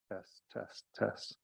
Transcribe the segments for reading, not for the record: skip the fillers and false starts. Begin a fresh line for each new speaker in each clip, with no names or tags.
Test, test, test.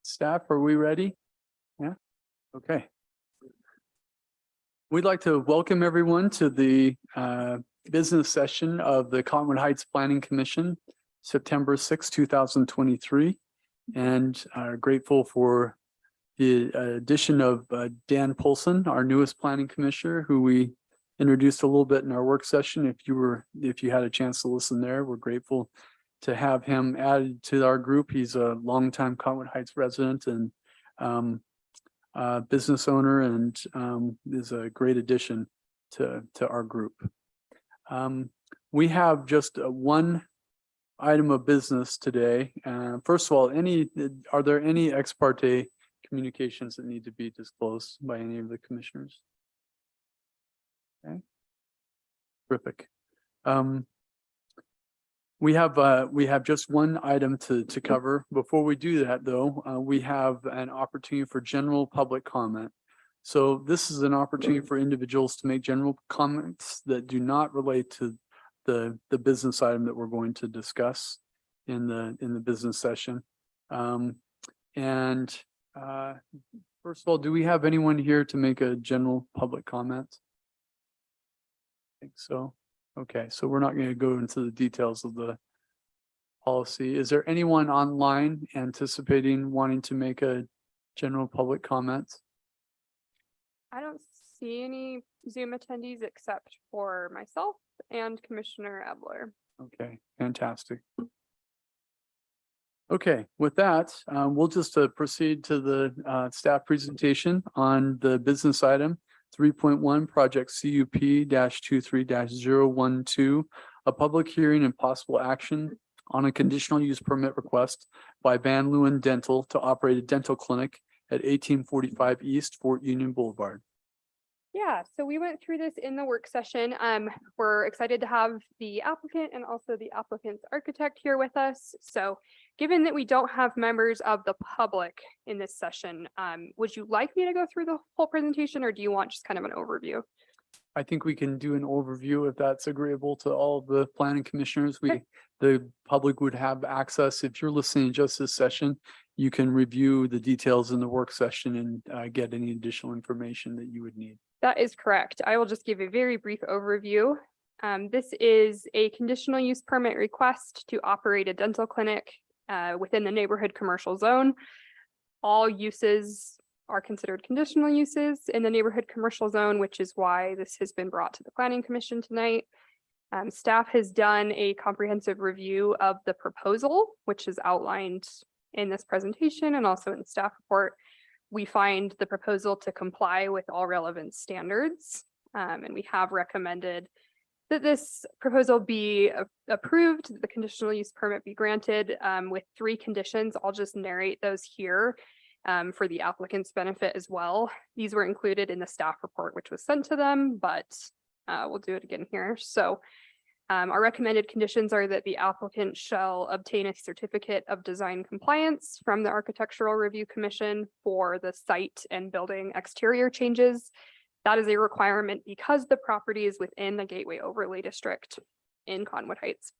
Staff, are we ready? Yeah, okay. We'd like to welcome everyone to the business session of the Cottonwood Heights Planning Commission, September 6, 2023. And are grateful for the addition of Dan Polson, our newest planning commissioner, who we introduced a little bit in our work session. If you had a chance to listen there, we're grateful to have him added to our group. He's a longtime Cottonwood Heights resident and business owner, and is a great addition to our group. We have just one item of business today. First of all, are there any ex parte communications that need to be disclosed by any of the commissioners? Okay, terrific. We have just one item to cover. Before we do that, though, we have an opportunity for general public comment. So this is an opportunity for individuals to make general comments that do not relate to the business item that we're going to discuss in the business session. First of all, do we have anyone here to make a general public comment? I think so. Okay, so we're not going to go into the details of the policy. Is there anyone online anticipating wanting to make a general public comment?
I don't see any Zoom attendees except for myself and Commissioner Ebler.
Okay, fantastic. Okay, with that, we'll just proceed to the staff presentation on the business item 3.1 project CUP-23-012, a public hearing and possible action on a conditional use permit request by Van Leeuwen Dental to operate a dental clinic at 1845 East Fort Union Boulevard.
Yeah, so we went through this in the work session. We're excited to have the applicant and also the applicant's architect here with us. So given that we don't have members of the public in this session, would you like me to go through the whole presentation or do you want just kind of an overview?
I think we can do an overview if that's agreeable to all of the planning commissioners.
Okay.
The public would have access. If you're listening to just this session, you can review the details in the work session and get any additional information that you would need.
That is correct. I will just give a very brief overview. This is a conditional use permit request to operate a dental clinic within the neighborhood commercial zone. All uses are considered conditional uses in the neighborhood commercial zone, which is why this has been brought to the Planning Commission tonight. Staff has done a comprehensive review of the proposal, which is outlined in this presentation and also in the staff report. We find the proposal to comply with all relevant standards, and we have recommended that this proposal be approved, that the conditional use permit be granted with 3 conditions. I'll just narrate those here for the applicant's benefit as well. These were included in the staff report, which was sent to them, but we'll do it again here. So our recommended conditions are that the applicant shall obtain a certificate of design compliance from the Architectural Review Commission for the site and building exterior changes. That is a requirement because the property is within the Gateway Overlay District in Cottonwood Heights.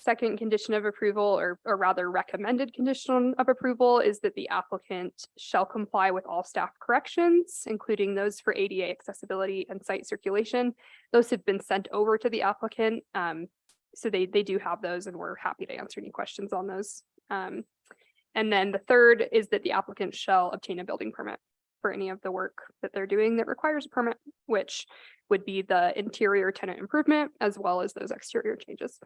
Second condition of approval, or rather recommended condition of approval, is that the applicant shall comply with all staff corrections, including those for ADA accessibility and site circulation. Those have been sent over to the applicant. So they do have those and we're happy to answer any questions on those. And then the third is that the applicant shall obtain a building permit for any of the work that they're doing that requires a permit, which would be the interior tenant improvement as well as those exterior changes.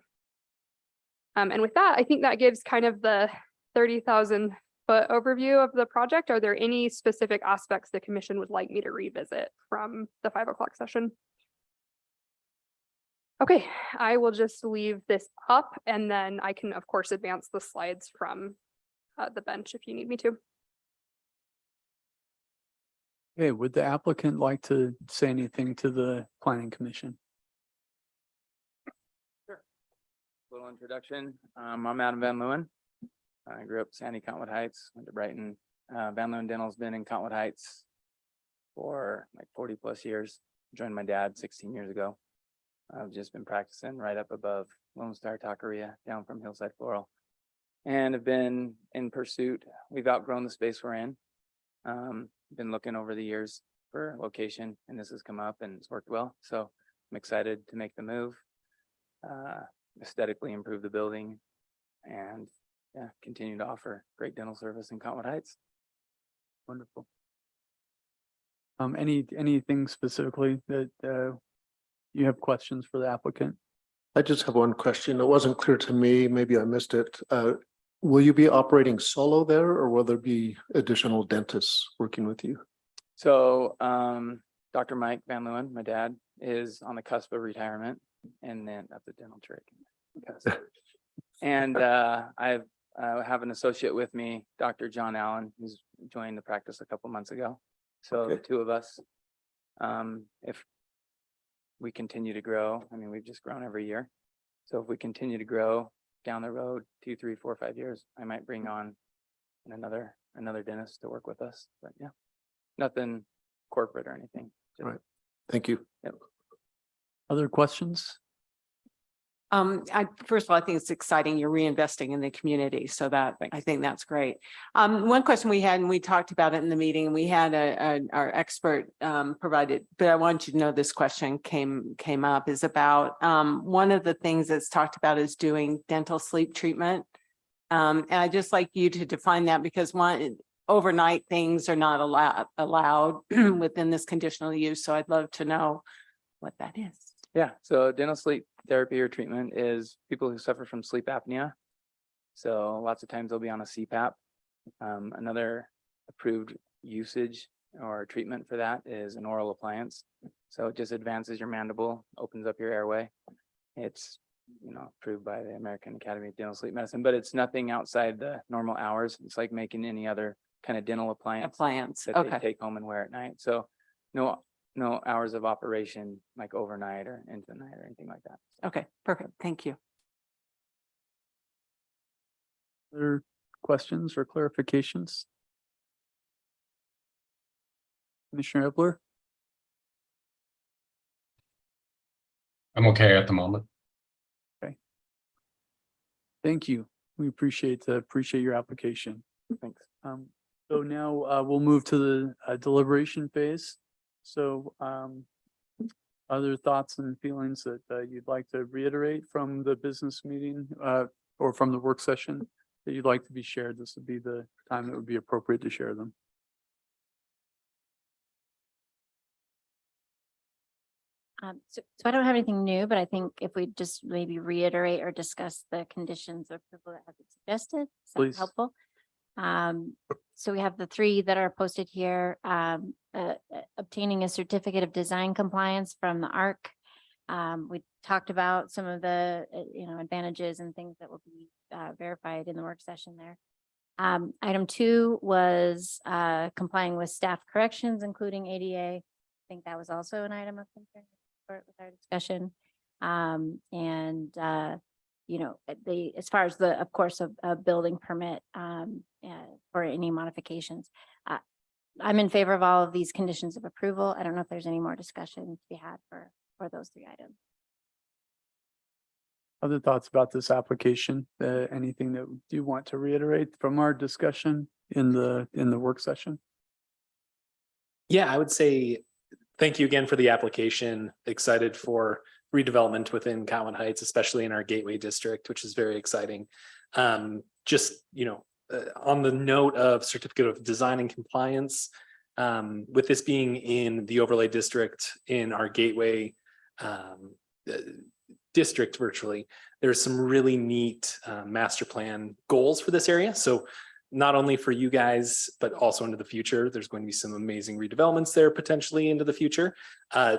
And with that, I think that gives kind of the 30,000 foot overview of the project. Are there any specific aspects the commission would like me to revisit from the 5 o'clock session? Okay, I will just leave this up and then I can of course advance the slides from the bench if you need me to.
Okay, would the applicant like to say anything to the planning commission?
Little introduction. I'm Adam Van Leeuwen. I grew up Sandy, Cottonwood Heights, went to Brighton. Van Leeuwen Dental's been in Cottonwood Heights for like 40 plus years. Joined my dad 16 years ago. I've just been practicing right up above Lone Star Taqueria down from Hillside Floral and have been in pursuit. We've outgrown the space we're in. Been looking over the years for a location and this has come up and it's worked well. So I'm excited to make the move. Aesthetically improve the building and yeah, continue to offer great dental service in Cottonwood Heights.
Wonderful. Anything specifically that you have questions for the applicant?
I just have one question. It wasn't clear to me. Maybe I missed it. Will you be operating solo there or will there be additional dentists working with you?
So Dr. Mike Van Leeuwen, my dad, is on the cusp of retirement. And then that's a dental trick. And I have an associate with me, Dr. John Allen, who's joined the practice a couple months ago. So
Okay.
the 2 of us, if we continue to grow, I mean, we've just grown every year. So if we continue to grow down the road, 2, 3, 4, 5 years, I might bring on another dentist to work with us. But yeah, nothing corporate or anything. Just,
Right. Thank you.
Yep.
Other questions?
First of all, I think it's exciting. You're reinvesting in the community, so that I think that's great. One question we had, and we talked about it in the meeting, and we had our expert provided, but I want you to know this question came up is about one of the things that's talked about is doing dental sleep treatment. And I'd just like you to define that, because overnight things are not allowed within this conditional use. So I'd love to know what that is.
Yeah, so dental sleep therapy or treatment is people who suffer from sleep apnea. So lots of times they'll be on a CPAP. Another approved usage or treatment for that is an oral appliance. So it just advances your mandible, opens up your airway. It's, approved by the American Academy of Dental Sleep Medicine, but it's nothing outside the normal hours. It's like making any other kind of dental appliance that they
Okay.
take home and wear at night. So no hours of operation like overnight or into the night or anything like that.
Okay, perfect. Thank you.
Other questions or clarifications? Commissioner Epler?
I'm okay at the moment.
Thank you. We appreciate your application.
Thanks.
So now we'll move to the deliberation phase. So other thoughts and feelings that you'd like to reiterate from the business meeting or from the work session that you'd like to be shared? This would be the time that would be appropriate to share them.
So I don't have anything new, but I think if we just maybe reiterate or discuss the conditions of approval that have been suggested, is that
Please.
helpful? So we have the three that are posted here, obtaining a certificate of design compliance from the ARC. We talked about some of the, advantages and things that will be verified in the work session there. Item 2 was complying with staff corrections, including ADA. I think that was also an item of concern with our discussion. As far as of course, a building permit for any modifications. I'm in favor of all of these conditions of approval. I don't know if there's any more discussion to be had for those 3 items.
Other thoughts about this application? Anything that you want to reiterate from our discussion in the work session?
Yeah, I would say thank you again for the application. Excited for redevelopment within Cottonwood Heights, especially in our Gateway District, which is very exciting. On the note of certificate of design and compliance, with this being in the overlay district in our Gateway district virtually, there's some really neat master plan goals for this area. So not only for you guys, but also into the future, there's going to be some amazing redevelopments there potentially into the future. I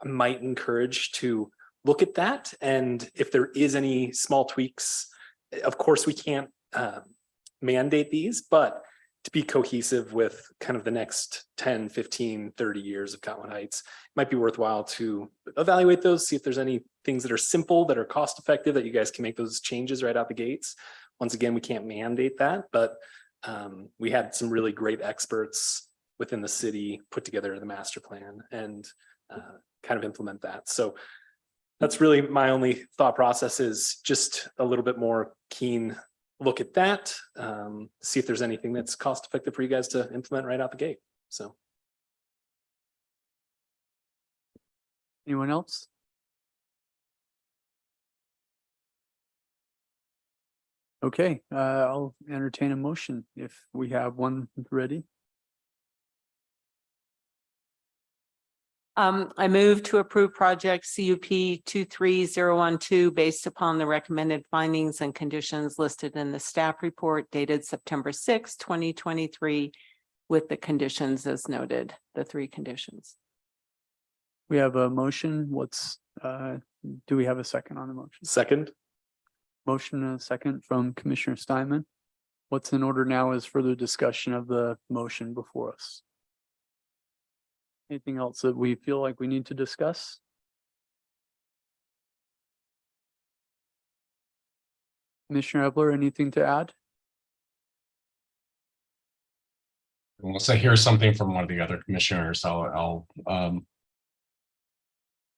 might encourage to look at that. And if there is any small tweaks, of course, we can't mandate these, but to be cohesive with kind of the next 10, 15, 30 years of Cottonwood Heights, it might be worthwhile to evaluate those, see if there's any things that are simple, that are cost effective, that you guys can make those changes right out the gates. Once again, we can't mandate that, but we had some really great experts within the city put together the master plan and kind of implement that. So that's really my only thought process, is just a little bit more keen look at that, see if there's anything that's cost effective for you guys to implement right out the gate. So.
Anyone else? Okay, I'll entertain a motion if we have one ready.
I move to approve project CUP 23012 based upon the recommended findings and conditions listed in the staff report dated September 6, 2023, with the conditions as noted, the 3 conditions.
We have a motion. Do we have a second on the motion?
Second.
Motion and a second from Commissioner Steinman. What's in order now is further discussion of the motion before us. Anything else that we feel like we need to discuss? Commissioner Epler, anything to add?
Unless I hear something from one of the other commissioners, I'll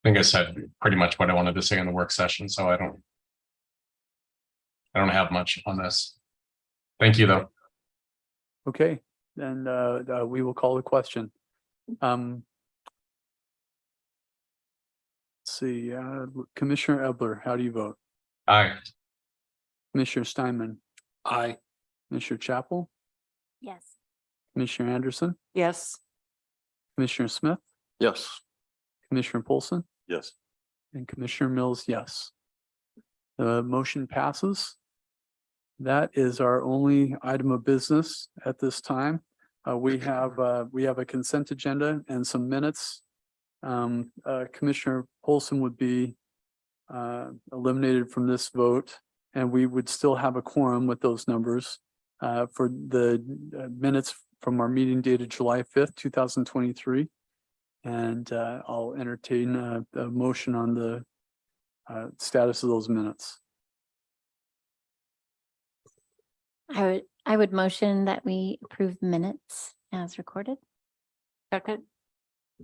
think I said pretty much what I wanted to say in the work session, so I don't I don't have much on this. Thank you, though.
Okay, then we will call the question. Let's see, Commissioner Ebler, how do you vote?
Aye.
Commissioner Steinman,
Aye.
Commissioner Chapel,
Yes.
Commissioner Anderson,
Yes.
Commissioner Smith,
Yes.
Commissioner Polson,
Yes.
and Commissioner Mills, yes. The motion passes. That is our only item of business at this time. We have a consent agenda and some minutes. Commissioner Polson would be eliminated from this vote, and we would still have a quorum with those numbers for the minutes from our meeting dated July 5th, 2023. And I'll entertain a motion on the status of those minutes.
I would motion that we approve the minutes as recorded.
Second.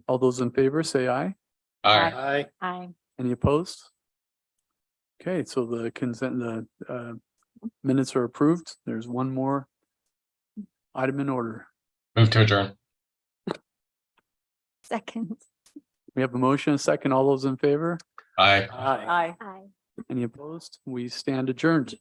All those in favor, say aye.
Aye.
Aye.
Aye.
Any opposed? Okay, so the consent, the minutes are approved. There's one more item in order.
Move to adjourn.
Second.
We have a motion, a second. All those in favor?
Aye.
Aye.
Aye.
Aye.
Any opposed? We stand adjourned.